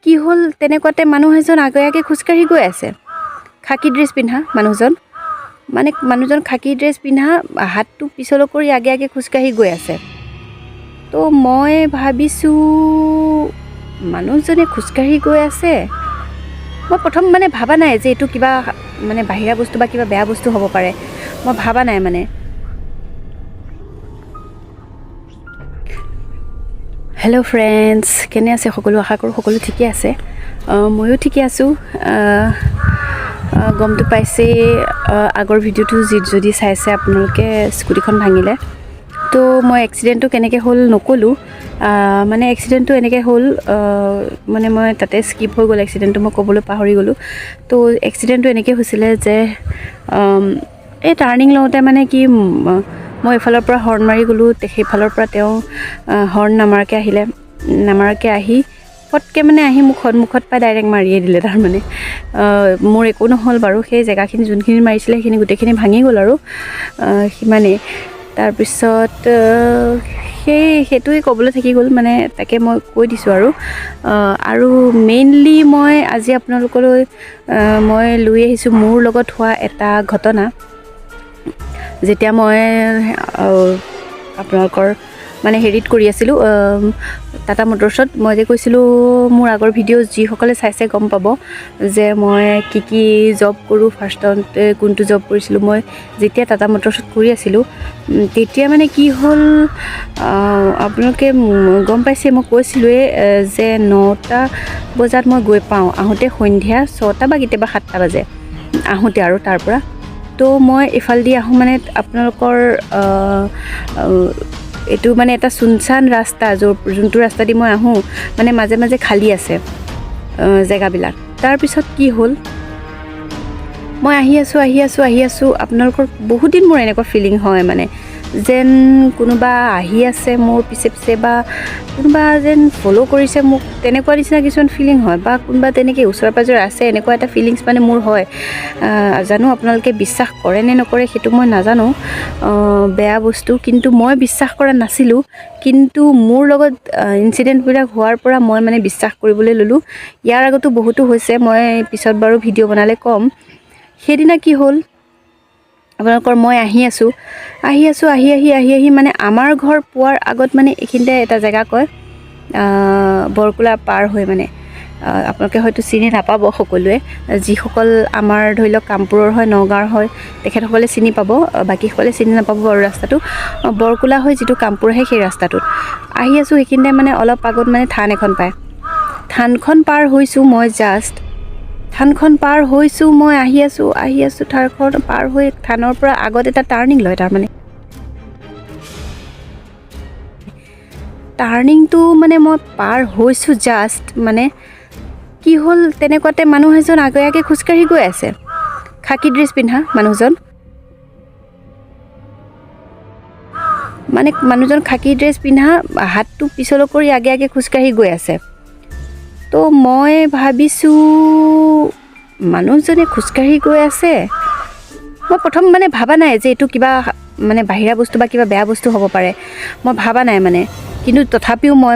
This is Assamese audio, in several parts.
কি হ'ল তেনেকুৱাতে মানুহ এজন আগে আগে খোজকাঢ়ি গৈ আছে। খাকী ড্ৰেছ পিন্ধা মানুহজন, মানে মানুহজন খাকী ড্ৰেছ পিন্ধা, হাতটো পিছলৈ কৰি আগে আগে খোজকাঢ়ি গৈ আছে। তো মই ভাবিছোঁ মানুহজনে খোজকাঢ়ি গৈ আছে। মই প্ৰথম মানে ভাবা নাই যে এইটো কিবা মানে বাহিৰা বস্তু বা কিবা বেয়া বস্তু হ'ব পাৰে, মই ভাবা নাই মানে। হেল্ল' ফ্ৰেণ্ডছ, কেনে আছে সকলো? আশা কৰোঁ সকলো ঠিকে আছে। ময়ো ঠিকে আছোঁ। গমটো পাইছে আগৰ ভিডিঅ'টো যদি চাইছে আপোনালোকে, স্কুটিখন ভাঙিলে। তো মই এক্সিডেণ্টটো কেনেকৈ হ'ল নক'লোঁ, মানে এক্সিডেণ্টটো এনেকৈ হ'ল, মানে মই তাতে স্কিপ হৈ গ'ল এক্সিডেণ্টটো, মই ক'বলৈ পাহৰি গ'লোঁ। তো এক্সিডেণ্টটো এনেকৈ হৈছিলে যে এই টাৰ্ণিং লওঁতে মানে কি, মই এইফালৰ পৰা হৰ্ণ মাৰি গ'লোঁ, সেইফালৰ পৰা তেওঁ হৰ্ণ নামাৰাকৈ আহি ফটকৈ মানে আহি মোক সন্মুখত পাই ডাইৰেক্ট মাৰিয়ে দিলে। তাৰমানে মোৰ একো নহ'ল বাৰু, সেই জেগাখিনি যোনখিনি মাৰিছিলে সেইখিনি গোটেইখিনি ভাঙি গ'ল আৰু সিমানেই। তাৰপিছত সেইটোৱে ক'বলৈ থাকি গ'ল, মানে তাকে মই কৈ দিছোঁ আৰু মেইনলি মই আজি আপোনালোকলৈ মই লৈ আহিছোঁ মোৰ লগত হোৱা এটা ঘটনা। যেতিয়া মই আপোনালোকৰ মানে হেৰিত কৰি আছিলোঁ, টাটা মটৰ্ছত, মই যে কৈছিলোঁ মোৰ আগৰ ভিডিঅ' যিসকলে চাইছে গম পাব যে মই কি জব কৰোঁ। ফাৰ্ষ্টতে কোনটো জব কৰিছিলোঁ, মই যেতিয়া টাটা মটৰ্ছত কৰি আছিলোঁ তেতিয়া মানে কি হ'ল, আপোনালোকে গম পাইছে, মই কৈছিলোঁৱে যে 9টা বজাত মই গৈ পাওঁ, আহোঁতে সন্ধিয়া 6টা বা কেতিয়াবা 7টা বাজে আহোঁতে আৰু তাৰ পৰা। তো মই এইফালেদি আহোঁ, মানে আপোনালোকৰ এইটো মানে এটা চুনচান ৰাস্তা, যোনটো ৰাস্তা দি মই আহোঁ, মানে মাজে মাজে খালী আছে জেগাবিলাক। তাৰপিছত কি হ'ল, মই আহি আছোঁ, আপোনালোকৰ বহুত দিন মোৰ এনেকুৱা ফিলিং হয়, মানে যেন কোনোবা আহি আছে মোৰ পিছে পিছে, বা কোনোবা যেন ফ'ল' কৰিছে মোক, তেনেকুৱা নিচিনা কিছুমান ফিলিং হয়, বা কোনোবা তেনেকৈ ওচৰে পাঁজৰে আছে, এনেকুৱা এটা ফিলিংছ মানে মোৰ হয়। জানো আপোনালোকে বিশ্বাস কৰে নে নকৰে সেইটো মই নাজানো, বেয়া বস্তু, কিন্তু মই বিশ্বাস কৰা নাছিলোঁ। কিন্তু মোৰ লগত ইনচিডেণ্টবিলাক হোৱাৰ পৰা মই মানে বিশ্বাস কৰিবলৈ ল'লোঁ। ইয়াৰ আগতো বহুতো হৈছে, মই পিছত বাৰু ভিডিঅ' বনালে ক'ম। সেইদিনা কি হ'ল, আপোনালোকৰ মই আহি মানে আমাৰ ঘৰ পোৱাৰ আগত, মানে এইখিনিতে এটা জেগা কয় বৰকোলা পাৰ হৈ, মানে আপোনালোকে হয়তো চিনি নাপাব সকলোৱে, যিসকল আমাৰ ধৰি লওক কামপুৰৰ হয়, নগাঁৱৰ হয়, তেখেতসকলে চিনি পাব, বাকীসকলে চিনি নাপাব বাৰু। ৰাস্তাটো বৰকোলা হৈ যিটো কামপুৰ আহে সেই ৰাস্তাটোত আহি আছোঁ। সেইখিনিতে মানে অলপ আগত মানে থান এখন পায়, থানখন পাৰ হৈছোঁ মই, থানখন পাৰ হৈছোঁ মই, আহি আছোঁ থানখন পাৰ হৈ, থানৰ পৰা আগত এটা টাৰ্ণিং লয়। তাৰমানে টাৰ্ণিংটো মানে মই পাৰ হৈছোঁ জাষ্ট, মানে কি হ'ল তেনেকুৱাতে মানুহ এজন আগে আগে খোজকাঢ়ি গৈ আছে, খাকী ড্ৰেছ পিন্ধা মানুহজন, মানে মানুহজন খাকী ড্ৰেছ পিন্ধা, হাতটো পিছলৈ কৰি আগে আগে খোজকাঢ়ি গৈ আছে। তো মই ভাবিছোঁ মানুহজনে খোজকাঢ়ি গৈ আছে। মই প্ৰথম মানে ভাবা নাই যে এইটো কিবা মানে বাহিৰা বস্তু বা কিবা বেয়া বস্তু হ'ব পাৰে, মই ভাবা নাই মানে। কিন্তু তথাপিও মই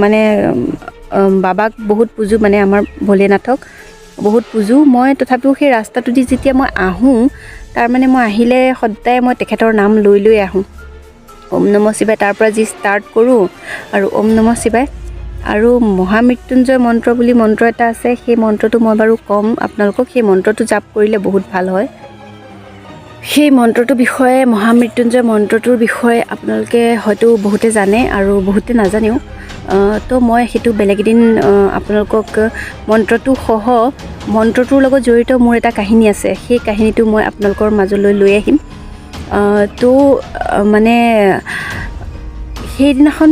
মানে বাবাক বহুত পূজোঁ, মানে আমাৰ ভোলেনাথক বহুত পূজোঁ মই। তথাপিও সেই ৰাস্তাটো দি যেতিয়া মই আহোঁ, তাৰমানে মই আহিলে সদায় মই তেখেতৰ নাম লৈ আহোঁ, ওম নমঃ শিৱায়, তাৰ পৰা যি ষ্টাৰ্ট কৰোঁ, আৰু ওম নমঃ শিৱায় আৰু মহামৃত্যুঞ্জয় মন্ত্ৰ বুলি মন্ত্ৰ এটা আছে, সেই মন্ত্ৰটো মই বাৰু ক'ম আপোনালোকক। সেই মন্ত্ৰটো জাপ কৰিলে বহুত ভাল হয়। সেই মন্ত্ৰটোৰ বিষয়ে, মহামৃত্যুঞ্জয় মন্ত্ৰটোৰ বিষয়ে আপোনালোকে হয়তো বহুতে জানে আৰু বহুতে নাজানেও। তো মই সেইটো বেলেগ এদিন আপোনালোকক মন্ত্ৰটোৰ লগত জড়িত মোৰ এটা কাহিনী আছে, সেই কাহিনীটো মই আপোনালোকৰ মাজলৈ লৈ আহিম। তো মানে সেইদিনাখন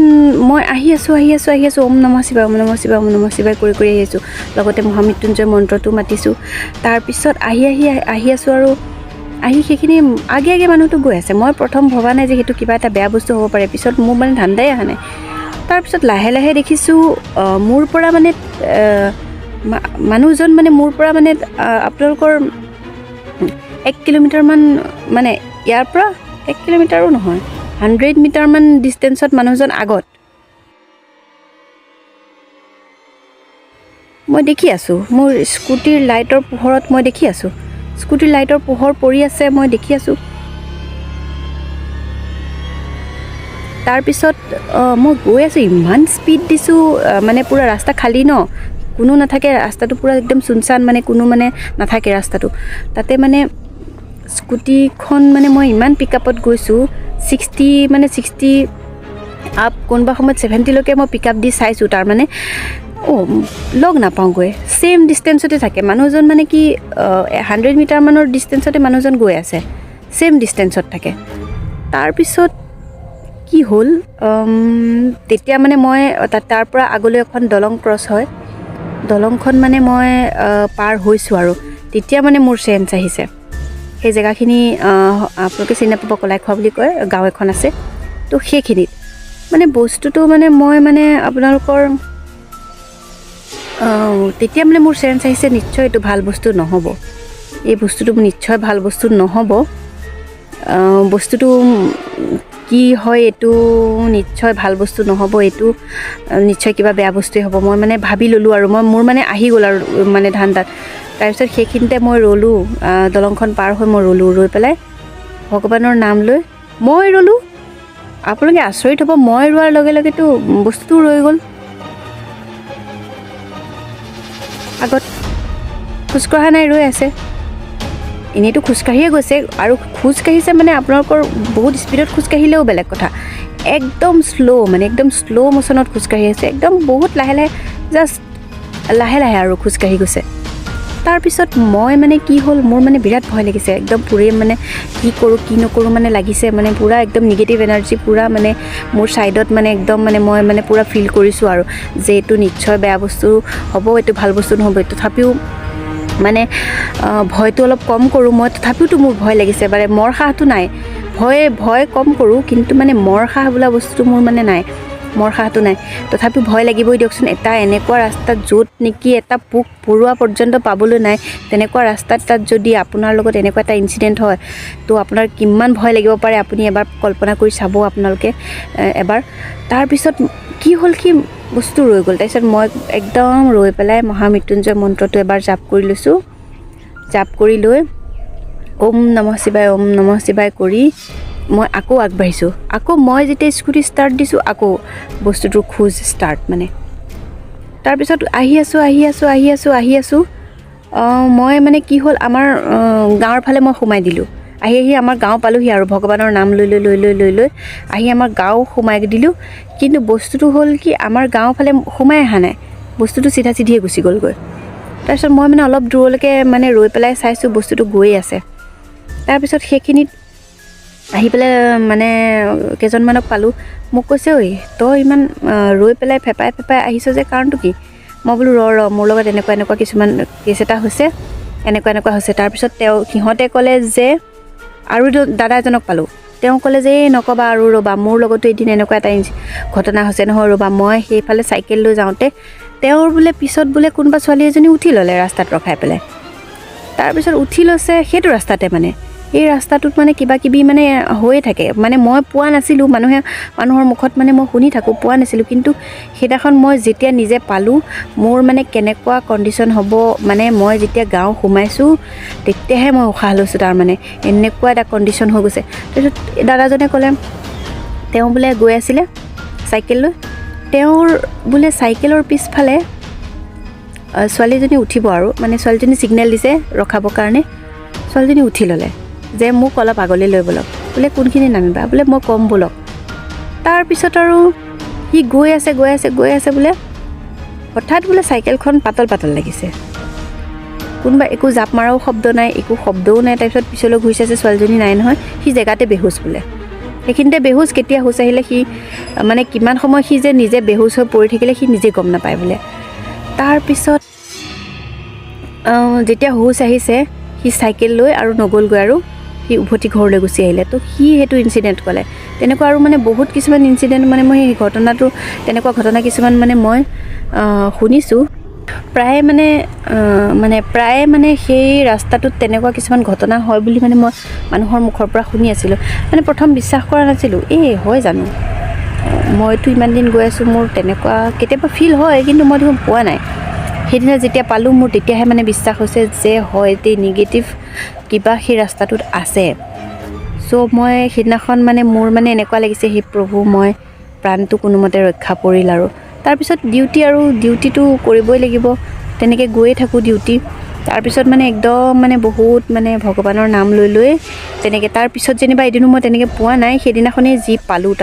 মই আহি আছোঁ ওম নমঃ শিৱায় কৰি আহি আছোঁ, লগতে মহামৃত্যুঞ্জয় মন্ত্ৰটো মাতিছোঁ। তাৰপিছত আহি আছোঁ আৰু আহি সেইখিনি আগে মানুহটো গৈ আছে। মই প্ৰথম ভবা নাই যে সেইটো কিবা এটা বেয়া বস্তু হ'ব পাৰে, পিছত মোৰ মানে ধান্দাই অহা নাই। তাৰপিছত লাহে দেখিছোঁ মোৰ পৰা মানে মানুহজন মানে মোৰ পৰা মানে আপোনালোকৰ 1 কিলোমিটাৰমান, মানে ইয়াৰ পৰা 1 কিলোমিটাৰো নহয়, 100 মিটাৰমান ডিষ্টেঞ্চত মানুহজন আগত। মই দেখি আছোঁ, মোৰ স্কুটিৰ লাইটৰ পোহৰত মই দেখি আছোঁ, স্কুটিৰ লাইটৰ পোহৰ পৰি আছে, মই দেখি আছোঁ। তাৰপিছত মই গৈ আছোঁ, ইমান স্পীড দিছোঁ, মানে পূৰা ৰাস্তা খালী ন, কোনো নাথাকে, ৰাস্তাটো পূৰা একদম চুনচান, মানে কোনো মানে নাথাকে ৰাস্তাটো। তাতে মানে স্কুটিখন মানে মই ইমান পিক আপত গৈছোঁ, 60 আপ, কোনোবা সময়ত 70লৈকে মই পিক আপ দি চাইছোঁ। তাৰমানে লগ নাপাওঁগৈ, ছেইম ডিষ্টেঞ্চতে থাকে মানুহজন, মানে কি 100 মিটাৰমানৰ ডিষ্টেঞ্চতে মানুহজন গৈ আছে, ছেইম ডিষ্টেঞ্চত থাকে। তাৰপিছত কি হ'ল, তেতিয়া মানে মই তাৰ পৰা আগলৈ এখন দলং ক্ৰছ হয়, দলংখন মানে মই পাৰ হৈছোঁ আৰু তেতিয়া মানে মোৰ চেঞ্চ আহিছে। সেই জেগাখিনি আপোনালোকে চিনি নাপাব, কলাইখোৱা বুলি কয়, গাঁও এখন আছে। তো সেইখিনিত মানে বস্তুটো মানে মই মানে আপোনালোকৰ তেতিয়া মানে মোৰ চেঞ্চ আহিছে, নিশ্চয় এইটো ভাল বস্তু নহ'ব, এই বস্তুটো নিশ্চয় ভাল বস্তু নহ'ব, বস্তুটো কি হয় এইটো নিশ্চয় ভাল বস্তু নহ'ব, এইটো নিশ্চয় কিবা বেয়া বস্তুৱেই হ'ব। মই মানে ভাবি ল'লোঁ আৰু মোৰ মানে আহি গ'ল আৰু মানে ধান্দাত। তাৰপিছত সেইখিনিতে মই ৰ'লোঁ, দলংখন পাৰ হৈ মই ৰ'লোঁ, ৰৈ পেলাই ভগৱানৰ নাম লৈ মই ৰ'লোঁ। আপোনালোকে আচৰিত হ'ব, মই ৰোৱাৰ লগে লগেতো বস্তুটো ৰৈ গ'ল। আগত খোজকঢ়া নাই, ৰৈ আছে, এনেইতো খোজকাঢ়িয়ে গৈছে, আৰু খোজকাঢ়িছে মানে আপোনালোকৰ বহুত স্পীডত খোজকাঢ়িলেও বেলেগ কথা, একদম শ্ল', মানে একদম শ্ল' মোশ্যনত খোজকাঢ়ি আছে, একদম বহুত লাহে লাহে, জাষ্ট লাহে লাহে আৰু খোজকাঢ়ি গৈছে। তাৰপিছত মই মানে কি হ'ল, মোৰ মানে বিৰাট ভয় লাগিছে, একদম পূৰে মানে কি কৰোঁ কি নকৰোঁ মানে লাগিছে, মানে পূৰা একদম নিগেটিভ এনাৰ্জি পূৰা মানে মোৰ ছাইডত, মানে একদম মানে মই মানে পূৰা ফিল কৰিছোঁ আৰু যে এইটো নিশ্চয় বেয়া বস্তু হ'ব, এইটো ভাল বস্তু নহ'ব। তথাপিও মানে ভয়টো অলপ কম কৰোঁ মই, তথাপিওতো মোৰ ভয় লাগিছে, মানে মৰ সাহটো নাই, ভয় কম কৰোঁ, কিন্তু মানে মৰ সাহ বোলা বস্তুটো মোৰ মানে নাই, মৰ সাহটো নাই। তথাপিও ভয় লাগিবই দিয়কচোন, এটা এনেকুৱা ৰাস্তাত য'ত নেকি এটা পোক পৰুৱা পৰ্যন্ত পাবলৈ নাই, তেনেকুৱা ৰাস্তাত তাত যদি আপোনাৰ লগত এনেকুৱা এটা ইনচিডেণ্ট হয়, তো আপোনাৰ কিমান ভয় লাগিব পাৰে, আপুনি এবাৰ কল্পনা কৰি চাব আপোনালোকে এবাৰ। তাৰপিছত কি হ'ল, কি বস্তু ৰৈ গ'ল। তাৰপিছত মই একদম ৰৈ পেলাই মহামৃত্যুঞ্জয় মন্ত্ৰটো এবাৰ জাপ কৰি লৈছোঁ, জাপ কৰি লৈ ওম নমঃ শিৱায়, ওম নমঃ শিৱায় কৰি মই আকৌ আগবাঢ়িছোঁ। আকৌ মই যেতিয়া স্কুটি ষ্টাৰ্ট দিছোঁ, আকৌ বস্তুটোৰ খোজ ষ্টাৰ্ট মানে। তাৰপিছত আহি আছোঁ মই মানে কি হ'ল, আমাৰ গাঁৱৰ ফালে মই সোমাই দিলোঁ, আহি আমাৰ গাঁও পালোঁহি আৰু ভগৱানৰ নাম লৈ আহি আমাৰ গাঁও সোমাই দিলোঁ। কিন্তু বস্তুটো হ'ল কি, আমাৰ গাঁৱৰ ফালে সোমাই অহা নাই, বস্তুটো চিধা চিধিয়ে গুচি গ'লগৈ। তাৰপিছত মই মানে অলপ দূৰলৈকে মানে ৰৈ পেলাই চাইছোঁ, বস্তুটো গৈ আছে। তাৰপিছত সেইখিনিত আহি পেলাই মানে কেইজনমানক পালোঁ, মোক কৈছে, ঐ তই ইমান ৰৈ পেলাই ফেপাই আহিছ যে, কাৰণটো কি? মই বোলো ৰ মোৰ লগত এনেকুৱা কিছুমান কেছ এটা হৈছে, এনেকুৱা হৈছে। তাৰপিছত সিহঁতে ক'লে যে, আৰু দাদা এজনক পালোঁ, তেওঁ ক'লে যে এই নক'বা আৰু, ৰ'বা মোৰ লগতো এদিন এনেকুৱা এটা ঘটনা হৈছে নহয়, ৰ'বা। মই সেইফালে চাইকেল লৈ যাওঁতে তেওঁৰ বোলে পিছত বোলে কোনোবা ছোৱালী এজনী উঠি ল'লে ৰাস্তাত ৰখাই পেলাই। তাৰপিছত উঠি লৈছে সেইটো ৰাস্তাতে, মানে এই ৰাস্তাটোত মানে কিবা কিবি মানে হৈয়ে থাকে, মানে মই পোৱা নাছিলোঁ, মানুহৰ মুখত মানে মই শুনি থাকোঁ, পোৱা নাছিলোঁ। কিন্তু সেইদিনাখন মই যেতিয়া নিজে পালোঁ, মোৰ মানে কেনেকুৱা কণ্ডিশ্যন হ'ব, মানে মই যেতিয়া গাঁও সোমাইছোঁ তেতিয়াহে মই উশাহ লৈছোঁ, তাৰমানে এনেকুৱা এটা কণ্ডিশ্যন হৈ গৈছে। তাৰপিছত দাদাজনে ক'লে, তেওঁ বোলে গৈ আছিলে চাইকেল লৈ, তেওঁৰ বোলে চাইকেলৰ পিছফালে ছোৱালীজনী উঠিব আৰু, মানে ছোৱালীজনী ছিগনেল দিছে ৰখাবৰ কাৰণে, ছোৱালীজনী উঠি ল'লে যে মোক অলপ আগলৈ লৈ ব'লক, বোলে কোনখিনি নামিবা, বোলে মই ক'ম ব'লক। তাৰপিছত আৰু সি গৈ আছে বোলে, হঠাৎ বোলে চাইকেলখন পাতল লাগিছে, কোনোবা একো জাপ মাৰাও শব্দ নাই, একো শব্দও নাই। তাৰপিছত পিছলৈ ঘূৰি চাইছে, ছোৱালীজনী নাই নহয়, সি জেগাতে বেহুচ বোলে। সেইখিনিতে বেহুচ, কেতিয়া হুচ আহিলে সি মানে কিমান সময় সি যে নিজে বেহুচ হৈ পৰি থাকিলে সি নিজে গম নাপায় বোলে। তাৰপিছত যেতিয়া হুচ আহিছে, সি চাইকেল লৈ আৰু নগ'লগৈ, আৰু সি উভতি ঘৰলৈ গুচি আহিলে। তো সি সেইটো ইনচিডেণ্ট ক'লে। তেনেকুৱা আৰু মানে বহুত কিছুমান ইনচিডেণ্ট, মানে মই সেই ঘটনাটো, তেনেকুৱা ঘটনা কিছুমান মানে মই শুনিছোঁ। প্ৰায় মানে সেই ৰাস্তাটোত তেনেকুৱা কিছুমান ঘটনা হয় বুলি মানে মই মানুহৰ মুখৰ পৰা শুনি আছিলোঁ। মানে প্ৰথম বিশ্বাস কৰা নাছিলোঁ, হয় জানো, মইতো ইমান দিন গৈ আছোঁ, মোৰ তেনেকুৱা কেতিয়াবা ফিল হয়, কিন্তু মই দেখোন পোৱা নাই। সেইদিনা যেতিয়া পালোঁ মোৰ তেতিয়াহে মানে বিশ্বাস হৈছে যে হয় এই নিগেটিভ কিবা সেই ৰাস্তাটোত আছে। চ' মই সেইদিনাখন মানে মোৰ মানে এনেকুৱা লাগিছে সেই প্ৰভু মই প্ৰাণটো কোনোমতে ৰক্ষা পৰিল আৰু তাৰপিছত ডিউটিটো কৰিবই লাগিব, তেনেকৈ গৈয়ে থাকোঁ ডিউটি। তাৰপিছত মানে একদম মানে বহুত মানে ভগৱানৰ নাম লৈ তেনেকৈ তাৰপিছত যেনিবা এদিনো মই তেনেকৈ পোৱা নাই, সেইদিনাখনেই যি পালোঁ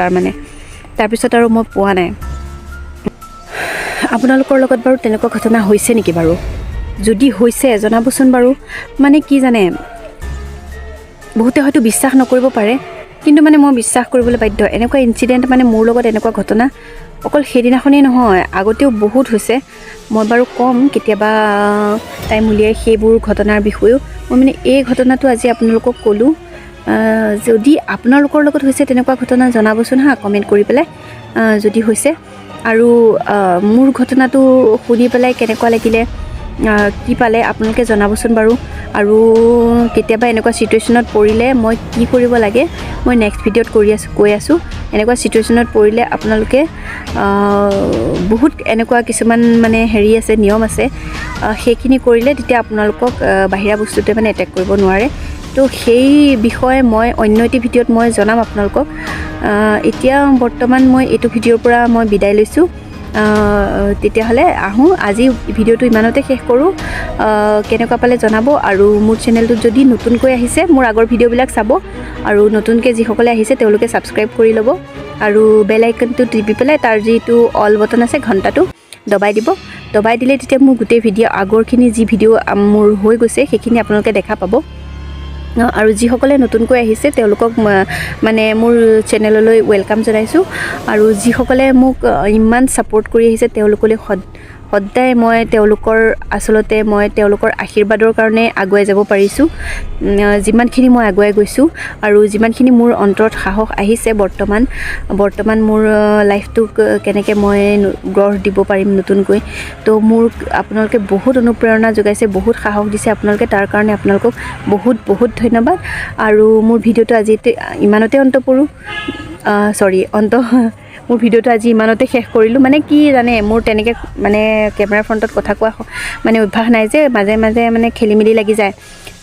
তাৰপিছত আৰু মই পোৱা নাই। আপোনালোকৰ লগত বাৰু তেনেকুৱা ঘটনা হৈছে নেকি বাৰু? যদি হৈছে জনাবচোন বাৰু। মানে কি জানে, বহুতে হয়তো বিশ্বাস নকৰিব পাৰে, কিন্তু মানে মই বিশ্বাস কৰিবলৈ বাধ্য। এনেকুৱা ইনচিডেণ্ট মানে মোৰ লগত এনেকুৱা ঘটনা অকল সেইদিনাখনেই নহয়, আগতেও বহুত হৈছে। মই বাৰু ক'ম কেতিয়াবা টাইম উলিয়াই সেইবোৰ ঘটনাৰ বিষয়েও। মই মানে এই ঘটনাটো আজি আপোনালোকক ক'লোঁ। যদি আপোনালোকৰ লগত হৈছে তেনেকুৱা ঘটনা জনাবচোন কমেণ্ট কৰি পেলাই যদি হৈছে। আৰু মোৰ ঘটনাটো শুনি পেলাই কেনেকুৱা লাগিলে, কি পালে আপোনালোকে জনাবচোন বাৰু। আৰু কেতিয়াবা এনেকুৱা ছিটুৱেশ্যনত পৰিলে মই কি কৰিব লাগে মই নেক্সট ভিডিঅ'ত কৈ আছোঁ। এনেকুৱা ছিটুৱেশ্যনত পৰিলে আপোনালোকে বহুত এনেকুৱা কিছুমান মানে হেৰি আছে, নিয়ম আছে, সেইখিনি কৰিলে তেতিয়া আপোনালোকক বাহিৰা বস্তুটোৱে মানে এটেক কৰিব নোৱাৰে। তো সেই বিষয়ে মই অন্য এটি ভিডিঅ'ত মই জনাম আপোনালোকক। এতিয়া বৰ্তমান মই এইটো ভিডিঅ'ৰ পৰা মই বিদায় লৈছোঁ। তেতিয়াহ'লে আহোঁ, আজি ভিডিঅ'টো ইমানতে শেষ কৰোঁ। কেনেকুৱা পালে জনাব। আৰু মোৰ চেনেলটোত যদি নতুনকৈ আহিছে মোৰ আগৰ ভিডিঅ'বিলাক চাব, আৰু নতুনকৈ যিসকলে আহিছে তেওঁলোকে ছাবস্ক্ৰাইব কৰি ল'ব, আৰু বেল আইকনটো টিপি পেলাই তাৰ যিটো অল বটন আছে ঘণ্টাটো দবাই দিব। দবাই দিলে তেতিয়া মোৰ গোটেই ভিডিঅ' আগৰখিনি যি ভিডিঅ' মোৰ হৈ গৈছে সেইখিনি আপোনালোকে দেখা পাব। আৰু যিসকলে নতুনকৈ আহিছে তেওঁলোকক মানে মোৰ চেনেললৈ ৱেলকাম জনাইছোঁ। আৰু যিসকলে মোক ইমান ছাপোৰ্ট কৰি আহিছে তেওঁলোকলৈ সদায় মই তেওঁলোকৰ আশীৰ্বাদৰ কাৰণে আগুৱাই যাব পাৰিছোঁ। যিমানখিনি মই আগুৱাই গৈছোঁ আৰু যিমানখিনি মোৰ অন্তৰত সাহস আহিছে বৰ্তমান মোৰ লাইফটোক কেনেকৈ মই গঢ় দিব পাৰিম নতুনকৈ। তো মোৰ আপোনালোকে বহুত অনুপ্ৰেৰণা যোগাইছে, বহুত সাহস দিছে আপোনালোকে, তাৰ কাৰণে আপোনালোকক বহুত বহুত ধন্যবাদ। আৰু মোৰ ভিডিঅ'টো আজি ইমানতে মোৰ ভিডিঅ'টো আজি ইমানতে শেষ কৰিলোঁ। মানে কি জানে, মোৰ তেনেকৈ মানে কেমেৰাৰ ফ্ৰণ্টত কথা কোৱা মানে অভ্যাস নাই যে, মাজে মাজে মানে খেলি মেলি লাগি যায়।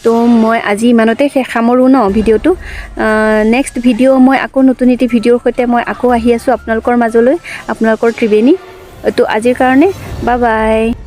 তো মই আজি ইমানতে সামৰোঁ ভিডিঅ'টো। নেক্সট ভিডিঅ' মই আকৌ নতুন এটি ভিডিঅ'ৰ সৈতে মই আকৌ আহি আছোঁ আপোনালোকৰ মাজলৈ, আপোনালোকৰ ত্ৰিবেণী। তো আজিৰ কাৰণে বাই বাই।